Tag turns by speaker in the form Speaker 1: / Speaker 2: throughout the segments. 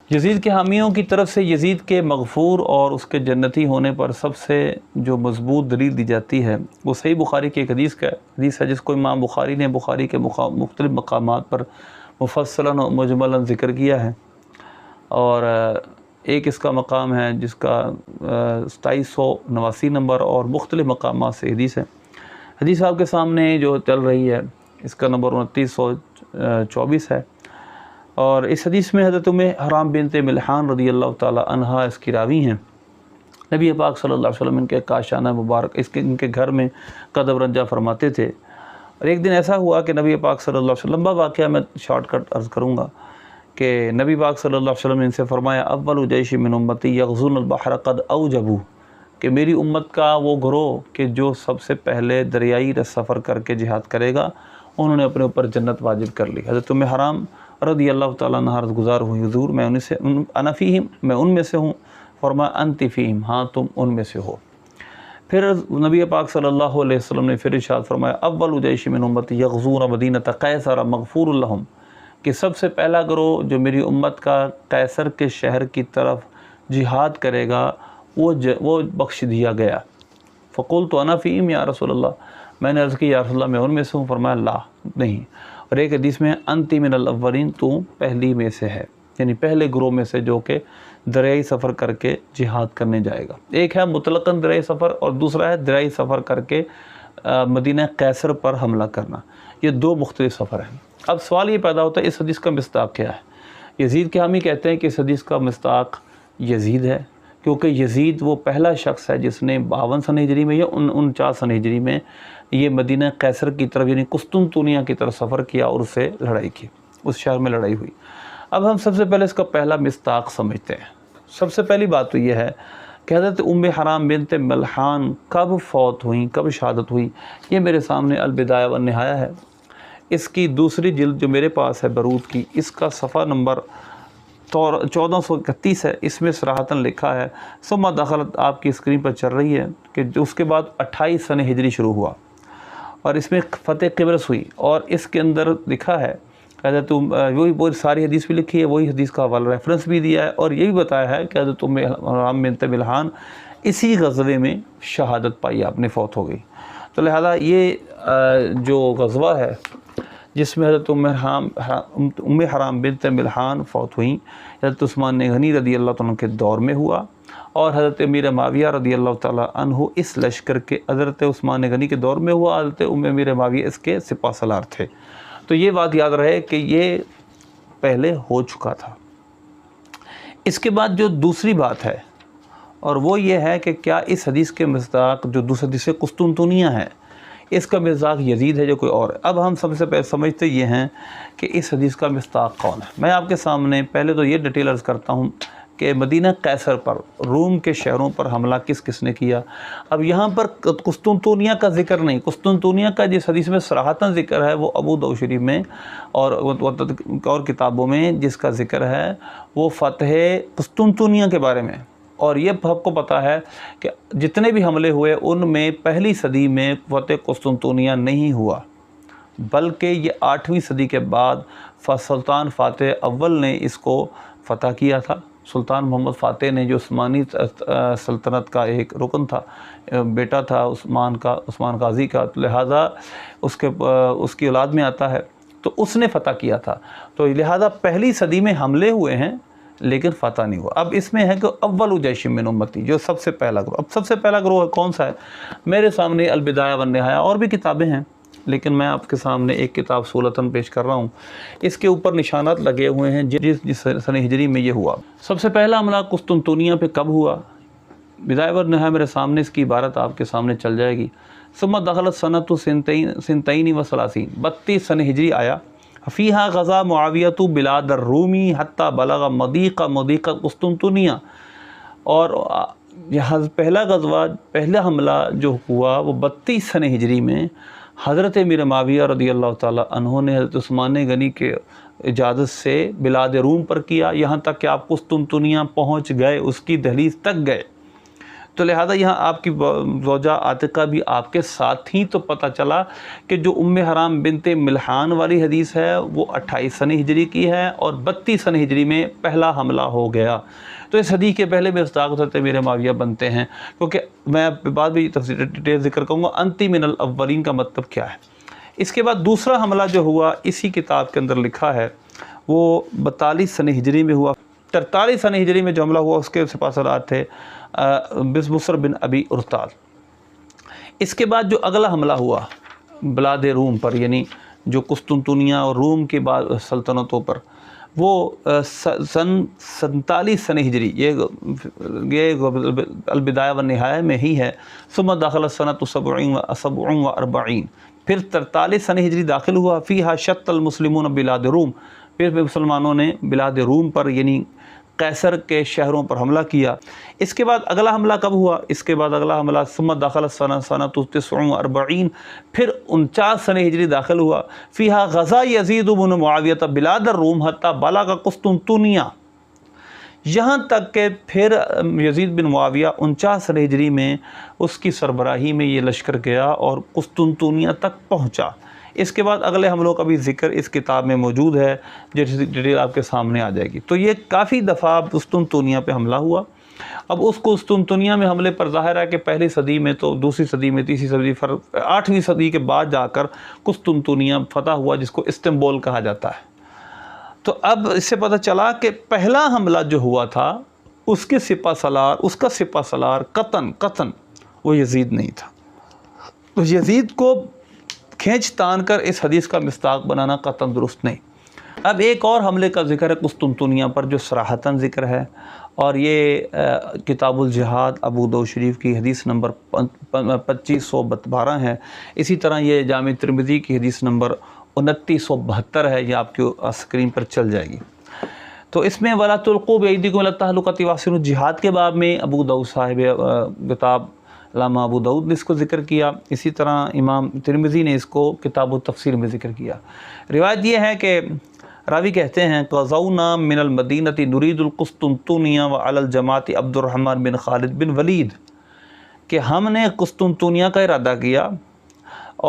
Speaker 1: یزید کے حامیوں کی طرف سے یزید کے مغفور اور اس کے جنتی ہونے پر سب سے جو مضبوط دلیل دی جاتی ہے وہ صحیح بخاری کی ایک حدیث ہے جس کو امام بخاری نے بخاری کے مختلف مقامات پر مفصلاً و مجملاً ذکر کیا ہے، اور ایک اس کا مقام ہے جس کا 2789 نمبر اور مختلف مقامات سے حدیث ہے۔ حدیث آپ کے سامنے جو چل رہی ہے اس کا نمبر 2924 ہے، اور اس حدیث میں حضرت حرام بنت ملحان رضی اللہ تعالی عنہا اس کی راوی ہیں۔ نبی پاک صلی اللہ علیہ وسلم ان کے کاشانہ مبارک ان کے گھر میں قدم رنجہ فرماتے تھے، اور ایک دن ایسا ہوا کہ نبی پاک صلی اللہ علیہ وسلم، لمبا واقعہ میں شارٹ کٹ عرض کروں گا کہ نبی پاک صلی اللہ علیہ وسلم نے ان سے فرمایا اول جیش من امتی یغزون البحر قد اوجبوا، کہ میری امت کا وہ گروہ کہ جو سب سے پہلے دریائی سفر کر کے جہاد کرے گا انہوں نے اپنے اوپر جنت واجب کر لی۔ حضرت حرام رضی اللہ تعالیٰ عنہ عرض گزار ہوئی، حضور میں انا فیہم، میں ان میں سے ہوں۔ فرمایا انت فیہم، ہاں تم ان میں سے ہو۔ پھر نبی پاک صلی اللہ علیہ وسلم نے پھر ارشاد فرمایا اول جیش من امتی یغزون مدینۃ قیصر مغفور لہم، کہ سب سے پہلا گروہ جو میری امت کا قیصر کے شہر کی طرف جہاد کرے گا وہ بخش دیا گیا۔ فقلت انا فیہم یا رسول اللہ، میں نے عرض کی یا رسول اللہ میں ان میں سے ہوں۔ فرمایا لا، نہیں۔ اور ایک حدیث میں انت من الاولین، تو پہلی میں سے ہے، یعنی پہلے گروہ میں سے جو کہ دریائی سفر کر کے جہاد کرنے جائے گا۔ ایک ہے مطلقاً دریائی سفر اور دوسرا ہے دریائی سفر کر کے مدینہ قیصر پر حملہ کرنا، یہ دو مختلف سفر ہیں۔ اب سوال یہ پیدا ہوتا ہے اس حدیث کا مصداق کیا ہے؟ یزید کے حامی کہتے ہیں کہ اس حدیث کا مصداق یزید ہے، کیونکہ یزید وہ پہلا شخص ہے جس نے 52 سنہ ہجری میں یا 49 سنہ ہجری میں یہ مدینہ قیصر کی طرف یعنی قسطنطنیہ کی طرف سفر کیا اور اس سے لڑائی کی، اس شہر میں لڑائی ہوئی۔ اب ہم سب سے پہلے اس کا پہلا مصداق سمجھتے ہیں۔ سب سے پہلی بات تو یہ ہے کہ حضرت حرام بنت ملحان کب فوت ہوئیں، کب شہادت ہوئی؟ یہ میرے سامنے البدایہ والنہایہ ہے، اس کی دوسری جلد جو میرے پاس ہے برود کی، اس کا صفحہ نمبر 1431 ہے۔ اس میں صراحتاً لکھا ہے ثم دخلت، آپ کی اسکرین پر چل رہی ہے کہ اس کے بعد 28 سنہ ہجری شروع ہوا، اور اس میں فتح قبرص ہوئی، اور اس کے اندر لکھا ہے حضرت وہی ساری حدیث بھی لکھی ہے، وہی حدیث کا حوالہ ریفرنس بھی دیا ہے، اور یہ بھی بتایا ہے کہ حضرت حرام بنت ملحان اسی غزوے میں شہادت پائی، آپ نے فوت ہو گئی۔ تو لہذا یہ جو غزوہ ہے جس میں حضرت حرام بنت ملحان فوت ہوئیں، حضرت عثمان غنی رضی اللہ تعالیٰ کے دور میں ہوا، اور حضرت امیر معاویہ رضی اللہ تعالیٰ عنہ اس لشکر کے حضرت عثمان غنی کے دور میں ہوا، حضرت امیر معاویہ اس کے سپہ سالار تھے۔ تو یہ بات یاد رہے کہ یہ پہلے ہو چکا تھا۔ اس کے بعد جو دوسری بات ہے اور وہ یہ ہے کہ کیا اس حدیث کے مصداق جو دوسری حدیث قسطنطنیہ ہے اس کا مصداق یزید ہے جو کوئی اور ہے؟ اب ہم سب سے پہلے سمجھتے یہ ہیں کہ اس حدیث کا مصداق کون ہے۔ میں آپ کے سامنے پہلے تو یہ ڈیٹیل عرض کرتا ہوں کہ مدینہ قیصر پر، روم کے شہروں پر حملہ کس کس نے کیا۔ اب یہاں پر قسطنطنیہ کا ذکر نہیں، قسطنطنیہ کا جس حدیث میں صراحتاً ذکر ہے وہ ابو داؤد شریف میں اور کتابوں میں جس کا ذکر ہے وہ فتح قسطنطنیہ کے بارے میں، اور یہ آپ کو پتہ ہے کہ جتنے بھی حملے ہوئے ان میں پہلی صدی میں فتح قسطنطنیہ نہیں ہوا، بلکہ یہ 8ویں صدی کے بعد سلطان فاتح اول نے اس کو فتح کیا تھا۔ سلطان محمد فاتح نے جو عثمانی سلطنت کا ایک رکن تھا، بیٹا تھا عثمان غازی کا، لہٰذا اس کی اولاد میں آتا ہے، تو اس نے فتح کیا تھا، تو لہٰذا پہلی صدی میں حملے ہوئے ہیں لیکن فتح نہیں ہوا۔ اب اس میں ہے کہ اول جیش من امتی، جو سب سے پہلا گروہ۔ اب سب سے پہلا گروہ کون سا ہے؟ میرے سامنے البدایہ والنہایہ اور بھی کتابیں ہیں، لیکن میں آپ کے سامنے ایک کتاب صورتاً پیش کر رہا ہوں، اس کے اوپر نشانات لگے ہوئے ہیں جس سنہ ہجری میں یہ ہوا۔ سب سے پہلا حملہ قسطنطنیہ پہ کب ہوا؟ بدایہ والنہایہ میرے سامنے، اس کی عبارت آپ کے سامنے چل جائے گی۔ ثم دخلت سنۃ سنتین و ثلاثین، 32 سنہ ہجری آیا۔ فیہا غزا معاویۃ بلاد الرومی حتی بلغ مضیق قسطنطنیہ، اور یہاں پہلا غزوہ، پہلا حملہ جو ہوا وہ 32 سنہ ہجری میں حضرت امیر معاویہ رضی اللہ تعالیٰ عنہ نے حضرت عثمان غنی کے اجازت سے بلاد روم پر کیا، یہاں تک کہ آپ قسطنطنیہ پہنچ گئے، اس کی دہلیز تک گئے۔ تو لہذا یہاں آپ کی زوجہ عاتقہ بھی آپ کے ساتھ ہی، تو پتہ چلا کہ جو حرام بنت ملحان والی حدیث ہے وہ 28 سنہ ہجری کی ہے اور 32 سنہ ہجری میں پہلا حملہ ہو گیا۔ تو اس حدیث کے پہلے میں مصداق حضرت امیر معاویہ بنتے ہیں، کیونکہ میں بعد بھی تفصیل ڈیٹیل ذکر کروں گا انتی من الاولین کا مطلب کیا ہے۔ اس کے بعد دوسرا حملہ جو ہوا اسی کتاب کے اندر لکھا ہے وہ 42 سنہ ہجری میں ہوا۔ 43 سنہ ہجری میں جو حملہ ہوا اس کے سپہ سالار تھے بسر بن ابی ارطال۔ اس کے بعد جو اگلا حملہ ہوا بلاد روم پر، یعنی جو قسطنطنیہ اور روم کے بعد سلطنتوں پر، وہ سن 47 سنہ ہجری، یہ البدایہ والنہایہ میں ہی ہے۔ ثم دخل سنۃ 47 پھر 43 سنہ ہجری داخل ہوا۔ فیہا شت المسلمون بلاد روم، پھر مسلمانوں نے بلاد روم پر یعنی قیصر کے شہروں پر حملہ کیا۔ اس کے بعد اگلا حملہ کب ہوا؟ اس کے بعد اگلا حملہ ثم دخل سنۃ 49 پھر 49 سنہ ہجری داخل ہوا۔ فیہا غزا یزید بن معاویہ بلاد الروم حتی بلغ قسطنطنیہ، یہاں تک کہ پھر یزید بن معاویہ 49 سنہ ہجری میں اس کی سربراہی میں یہ لشکر گیا اور قسطنطنیہ تک پہنچا۔ اس کے بعد اگلے حملوں کا بھی ذکر اس کتاب میں موجود ہے، جس ڈیٹیل آپ کے سامنے آ جائے گی۔ تو یہ کافی دفعہ قسطنطنیہ پہ حملہ ہوا۔ اب اس قسطنطنیہ میں حملے پر ظاہر ہے کہ پہلی صدی میں تو دوسری صدی میں تیسری صدی 8ویں صدی کے بعد جا کر قسطنطنیہ فتح ہوا، جس کو استنبول کہا جاتا ہے۔ تو اب اس سے پتہ چلا کہ پہلا حملہ جو ہوا تھا اس کا سپہ سالار قطن وہ یزید نہیں تھا۔ تو یزید کو کھینچ تان کر اس حدیث کا مصداق بنانا قطعاً درست نہیں۔ اب ایک اور حملے کا ذکر ہے قسطنطنیہ پر جو صراحتاً ذکر ہے، اور یہ کتاب الجہاد ابو داؤد شریف کی حدیث نمبر 2512 ہے۔ اسی طرح یہ جامع ترمذی کی حدیث نمبر 2972 ہے، یہ آپ کی اسکرین پر چل جائے گی۔ تو اس میں وَلَا تُلْقُوا بِأَيْدِيكُمْ إِلَى التَّهْلُكَةِ وَأَحْسِنُوا الجہاد کے باب میں ابو داؤد صاحب کتاب علامہ ابو داؤد نے اس کو ذکر کیا، اسی طرح امام ترمذی نے اس کو کتاب التفسیر میں ذکر کیا۔ روایت یہ ہے کہ راوی کہتے ہیں غزونا من المدینۃ نرید القسطنطنیہ وعلی الجماعۃ عبد الرحمن بن خالد بن ولید، کہ ہم نے قسطنطنیہ کا ارادہ کیا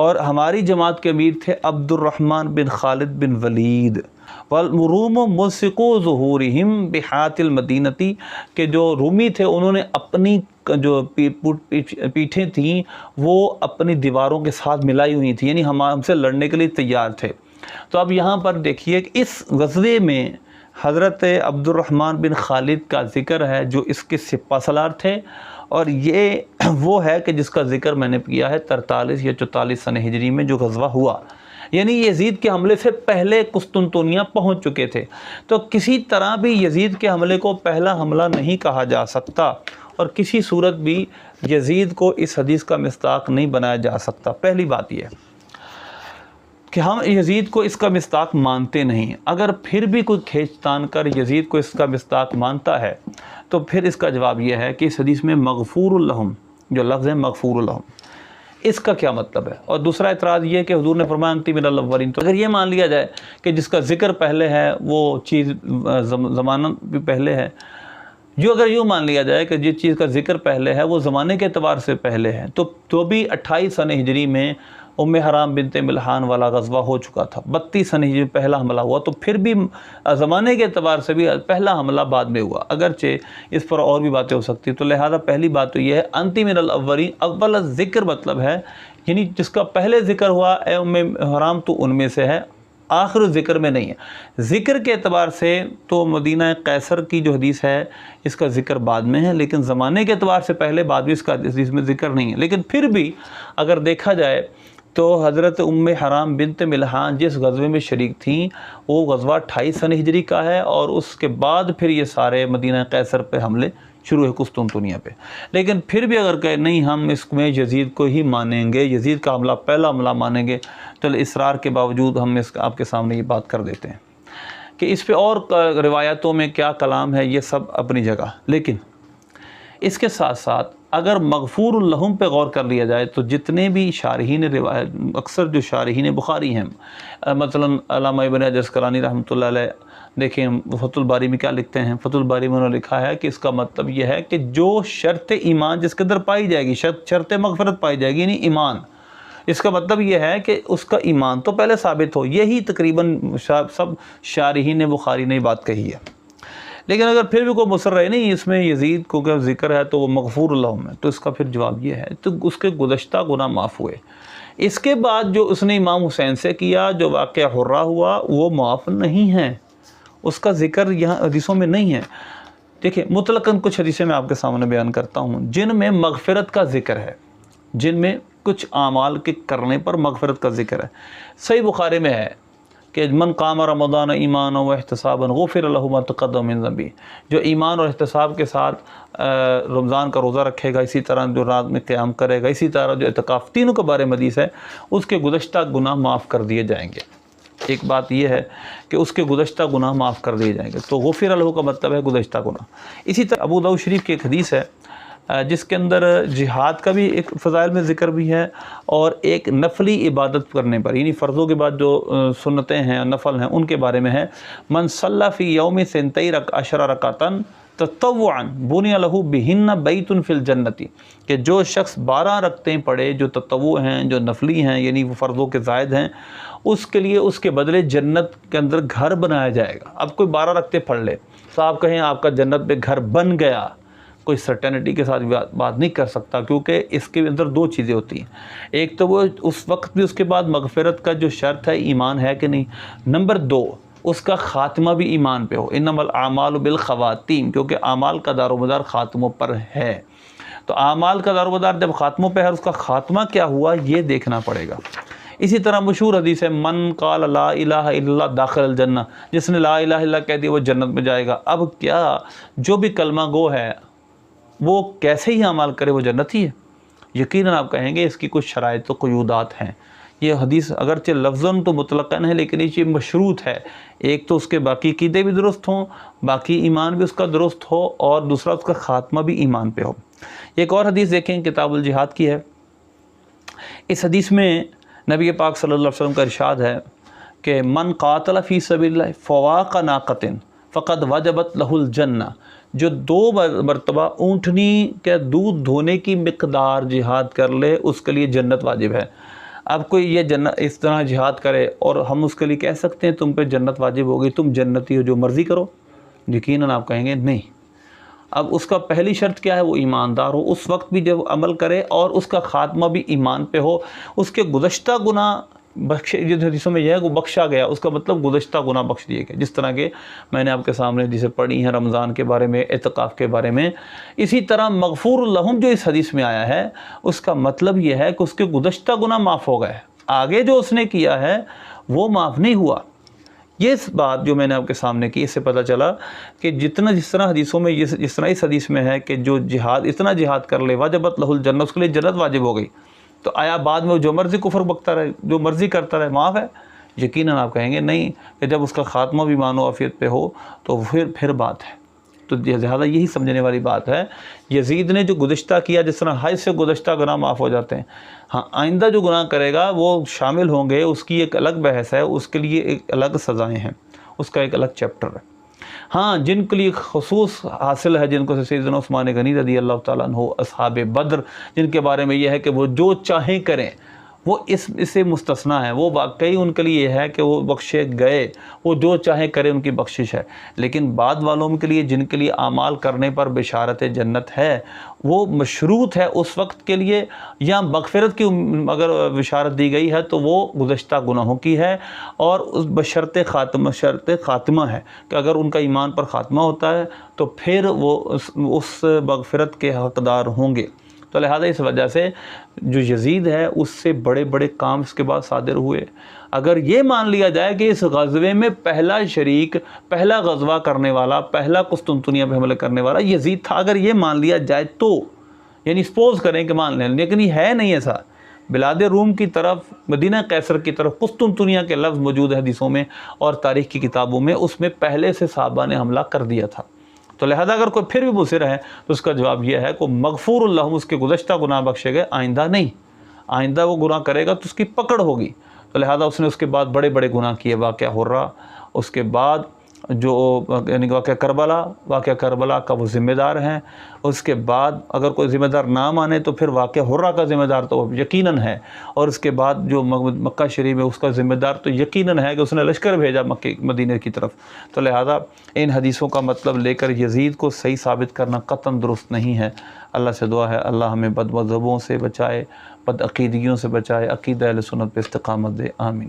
Speaker 1: اور ہماری جماعت کے امیر تھے عبد الرحمن بن خالد بن ولید۔ والروم ملصقوا ظہورہم بحات المدینۃ، کہ جو رومی تھے انہوں نے اپنی جو پیٹھیں تھیں وہ اپنی دیواروں کے ساتھ ملائی ہوئی تھیں، یعنی ہم سے لڑنے کے لیے تیار تھے۔ تو اب یہاں پر دیکھیے کہ اس غزوے میں حضرت عبد الرحمن بن خالد کا ذکر ہے جو اس کے سپہ سالار تھے، اور یہ وہ ہے کہ جس کا ذکر میں نے کیا ہے 43 یا 44 سنہ ہجری میں جو غزوہ ہوا، یعنی یزید کے حملے سے پہلے قسطنطنیہ پہنچ چکے تھے۔ تو کسی طرح بھی یزید کے حملے کو پہلا حملہ نہیں کہا جا سکتا، اور کسی صورت بھی یزید کو اس حدیث کا مصداق نہیں بنایا جا سکتا۔ پہلی بات یہ کہ ہم یزید کو اس کا مصداق مانتے نہیں۔ اگر پھر بھی کوئی کھینچ تان کر یزید کو اس کا مصداق مانتا ہے تو پھر اس کا جواب یہ ہے کہ اس حدیث میں مغفور لہم جو لفظ ہے مغفور لہم، اس کا کیا مطلب ہے؟ اور دوسرا اعتراض یہ کہ حضور نے فرمایا انتی من الاولین، تو اگر یہ مان لیا جائے کہ جس کا ذکر پہلے ہے وہ چیز زمانہ بھی پہلے ہے، جو اگر یوں مان لیا جائے کہ جس چیز کا ذکر پہلے ہے وہ زمانے کے اعتبار سے پہلے ہے، تو بھی 28 سنہ ہجری میں حرام بنت ملحان والا غزوہ ہو چکا تھا، 32 سنہ ہجری میں پہلا حملہ ہوا، تو پھر بھی زمانے کے اعتبار سے بھی پہلا حملہ بعد میں ہوا، اگرچہ اس پر اور بھی باتیں ہو سکتی۔ تو لہذا پہلی بات تو یہ ہے انتی من الاولین، اول ذکر مطلب ہے یعنی جس کا پہلے ذکر ہوا اے حرام تو ان میں سے ہے، آخر ذکر میں نہیں ہے۔ ذکر کے اعتبار سے تو مدینہ قیصر کی جو حدیث ہے اس کا ذکر بعد میں ہے، لیکن زمانے کے اعتبار سے پہلے بعد بھی اس کا حدیث میں ذکر نہیں ہے۔ لیکن پھر بھی اگر دیکھا جائے تو حضرت حرام بنت ملحان جس غزوے میں شریک تھیں وہ غزوہ 28 سنہ ہجری کا ہے، اور اس کے بعد پھر یہ سارے مدینہ قیصر پہ حملے شروع ہے قسطنطنیہ پہ۔ لیکن پھر بھی اگر کہ نہیں ہم اس میں یزید کو ہی مانیں گے، یزید کا حملہ پہلا حملہ مانیں گے، چل اصرار کے باوجود ہم آپ کے سامنے یہ بات کر دیتے ہیں کہ اس پہ اور روایتوں میں کیا کلام ہے، یہ سب اپنی جگہ۔ لیکن اس کے ساتھ ساتھ اگر مغفور لہم پہ غور کر لیا جائے تو جتنے بھی شارحین روایت، اکثر جو شارحین بخاری ہیں، مثلا علامہ ابن حجر عسقلانی رحمۃ اللہ علیہ، دیکھیں فتح الباری میں کیا لکھتے ہیں، فتح الباری میں انہوں نے لکھا ہے کہ اس کا مطلب یہ ہے کہ جو شرط ایمان جس کے اندر پائی جائے گی، شرط مغفرت پائی جائے گی، یعنی ایمان، اس کا مطلب یہ ہے کہ اس کا ایمان تو پہلے ثابت ہو۔ یہی تقریباً سب شارحین بخاری نے بات کہی ہے۔ لیکن اگر پھر بھی کوئی مصر رہے نہیں اس میں یزید کو کہ ذکر ہے تو وہ مغفور لہم ہے، تو اس کا پھر جواب یہ ہے تو اس کے گزشتہ گناہ معاف ہوئے۔ اس کے بعد جو اس نے امام حسین سے کیا، جو واقعہ حرہ ہوا، وہ معاف نہیں ہے، اس کا ذکر یہاں حدیثوں میں نہیں ہے۔ دیکھیں مطلقاً کچھ حدیثیں میں آپ کے سامنے بیان کرتا ہوں جن میں مغفرت کا ذکر ہے، جن میں کچھ اعمال کے کرنے پر مغفرت کا ذکر ہے۔ صحیح بخاری میں ہے کہ من قام رمضان ایمان و احتسابا غفر له ما تقدم من ذنبه، جو ایمان اور احتساب کے ساتھ رمضان کا روزہ رکھے گا، اسی طرح جو رات میں قیام کرے گا، اسی طرح جو اعتکاف، تینوں کے بارے میں حدیث ہے، اس کے گزشتہ گناہ معاف کر دیے جائیں گے۔ ایک بات یہ ہے کہ اس کے گزشتہ گناہ معاف کر دیے جائیں گے، تو غفر له کا مطلب ہے گزشتہ گناہ۔ اسی طرح ابو داؤد شریف کی ایک حدیث ہے جس کے اندر جہاد کا بھی ایک فضائل میں ذکر بھی ہے، اور ایک نفلی عبادت کرنے پر، یعنی فرضوں کے بعد جو سنتیں ہیں نفل ہیں ان کے بارے میں ہے، من صلی فی یوم ثنتی عشر رکعۃ تطوعا بنی لہ بہن بیت فی الجنت، کہ جو شخص 12 رکعتیں پڑھے جو تطوع ہیں، جو نفلی ہیں، یعنی وہ فرضوں کے زائد ہیں، اس کے لیے اس کے بدلے جنت کے اندر گھر بنایا جائے گا۔ اب کوئی 12 رکعتیں پڑھ لے تو آپ کہیں آپ کا جنت میں گھر بن گیا، کوئی سرٹینٹی کے ساتھ بات نہیں کر سکتا، کیونکہ اس کے اندر دو چیزیں ہوتی ہیں، ایک تو وہ اس وقت بھی اس کے بعد مغفرت کا جو شرط ہے ایمان ہے کہ نہیں، نمبر 2 اس کا خاتمہ بھی ایمان پہ ہو، انما الاعمال بالخواتیم، کیونکہ اعمال کا دار و مدار خاتموں پر ہے، تو اعمال کا دار و مدار جب خاتموں پہ ہے، اس کا خاتمہ کیا ہوا یہ دیکھنا پڑے گا۔ اسی طرح مشہور حدیث ہے من قال لا الہ الا اللہ داخل الجنہ، جس نے لا الہ الا اللہ کہہ دیا وہ جنت میں جائے گا۔ اب کیا جو بھی کلمہ گو ہے وہ کیسے ہی اعمال کرے وہ جنت ہی ہے؟ یقیناً آپ کہیں گے اس کی کچھ شرائط و قیودات ہیں۔ یہ حدیث اگرچہ لفظاً تو مطلقاً ہے لیکن یہ چیز مشروط ہے، ایک تو اس کے باقی عقیدے بھی درست ہوں، باقی ایمان بھی اس کا درست ہو، اور دوسرا اس کا خاتمہ بھی ایمان پہ ہو۔ ایک اور حدیث دیکھیں کتاب الجہاد کی ہے، اس حدیث میں نبی پاک صلی اللہ علیہ وسلم کا ارشاد ہے کہ من قاتل فی سبیل اللہ فواق ناقۃ فقد وجبت لہ الجنہ، جو 2 مرتبہ اونٹنی کے دودھ دھونے کی مقدار جہاد کر لے اس کے لیے جنت واجب ہے۔ اب کوئی یہ جنت اس طرح جہاد کرے اور ہم اس کے لیے کہہ سکتے ہیں تم پہ جنت واجب ہوگی، تم جنتی ہو جو مرضی کرو؟ یقیناً آپ کہیں گے نہیں۔ اب اس کا پہلی شرط کیا ہے؟ وہ ایماندار ہو، اس وقت بھی جب عمل کرے اور اس کا خاتمہ بھی ایمان پہ ہو، اس کے گزشتہ گناہ بخشے، جن حدیثوں میں یہ ہے وہ بخشا گیا، اس کا مطلب گزشتہ گناہ بخش دیے گئے، جس طرح کہ میں نے آپ کے سامنے حدیثیں پڑھی ہیں رمضان کے بارے میں، اعتکاف کے بارے میں۔ اسی طرح مغفور لہم جو اس حدیث میں آیا ہے اس کا مطلب یہ ہے کہ اس کے گزشتہ گناہ معاف ہو گئے، آگے جو اس نے کیا ہے وہ معاف نہیں ہوا۔ یہ اس بات جو میں نے آپ کے سامنے کی، اس سے پتہ چلا کہ جس طرح حدیثوں میں جس طرح اس حدیث میں ہے کہ جو اتنا جہاد کر لے وجبت لہ الجنہ، اس کے لیے جنت واجب ہو گئی، تو آیا بعد میں جو مرضی کفر بکتا رہے، جو مرضی کرتا رہے، معاف ہے؟ یقیناً آپ کہیں گے نہیں، کہ جب اس کا خاتمہ بھی مان و عافیت پہ ہو تو پھر بات ہے۔ تو لہٰذا یہی سمجھنے والی بات ہے، یزید نے جو گزشتہ کیا، جس طرح حج سے گزشتہ گناہ معاف ہو جاتے ہیں، ہاں آئندہ جو گناہ کرے گا وہ شامل ہوں گے، اس کی ایک الگ بحث ہے، اس کے لیے ایک الگ سزائیں ہیں، اس کا ایک الگ چیپٹر ہے۔ ہاں جن کے لیے خصوص حاصل ہے، جن کو سیدنا عثمان غنی رضی اللہ تعالیٰ عنہ، اصحاب بدر، جن کے بارے میں یہ ہے کہ وہ جو چاہیں کریں، وہ اس سے مستثنا ہے، وہ واقعی ان کے لیے یہ ہے کہ وہ بخشے گئے، وہ جو چاہیں کریں ان کی بخشش ہے۔ لیکن بعد والوں کے لیے جن کے لیے اعمال کرنے پر بشارت جنت ہے، وہ مشروط ہے اس وقت کے لیے، یا مغفرت کی اگر بشارت دی گئی ہے تو وہ گزشتہ گناہوں کی ہے، اور اس بشرط خاتمہ، شرط خاتمہ ہے کہ اگر ان کا ایمان پر خاتمہ ہوتا ہے تو پھر وہ اس مغفرت کے حقدار ہوں گے۔ تو لہٰذا اس وجہ سے جو یزید ہے اس سے بڑے بڑے کام اس کے بعد صادر ہوئے۔ اگر یہ مان لیا جائے کہ اس غزوے میں پہلا شریک، پہلا غزوہ کرنے والا، پہلا قسطنطنیہ پہ حملہ کرنے والا یزید تھا، اگر یہ مان لیا جائے تو، یعنی سپوز کریں کہ مان لیں، لیکن یہ ہے نہیں ایسا۔ بلاد روم کی طرف، مدینہ قیصر کی طرف قسطنطنیہ کے لفظ موجود ہے حدیثوں میں اور تاریخ کی کتابوں میں، اس میں پہلے سے صحابہ نے حملہ کر دیا تھا۔ تو لہذا اگر کوئی پھر بھی مصر ہے تو اس کا جواب یہ ہے کہ مغفور اللہم، اس کے گزشتہ گناہ بخشے گئے، آئندہ نہیں، آئندہ وہ گناہ کرے گا تو اس کی پکڑ ہوگی۔ تو لہذا اس نے اس کے بعد بڑے بڑے گناہ کیے، واقعہ حرہ، اس کے بعد جو یعنی واقعہ کربلا کا وہ ذمہ دار ہیں، اس کے بعد اگر کوئی ذمہ دار نہ مانے تو پھر واقعہ حرہ کا ذمہ دار تو یقیناً ہے، اور اس کے بعد جو مکہ شریف میں اس کا ذمہ دار تو یقیناً ہے کہ اس نے لشکر بھیجا مدینہ کی طرف۔ تو لہذا ان حدیثوں کا مطلب لے کر یزید کو صحیح ثابت کرنا قطعاً درست نہیں ہے۔ اللہ سے دعا ہے اللہ ہمیں بد مذہبوں سے بچائے، بد عقیدگیوں سے بچائے، عقیدہ اہل سنت پہ استقامت دے، آمین۔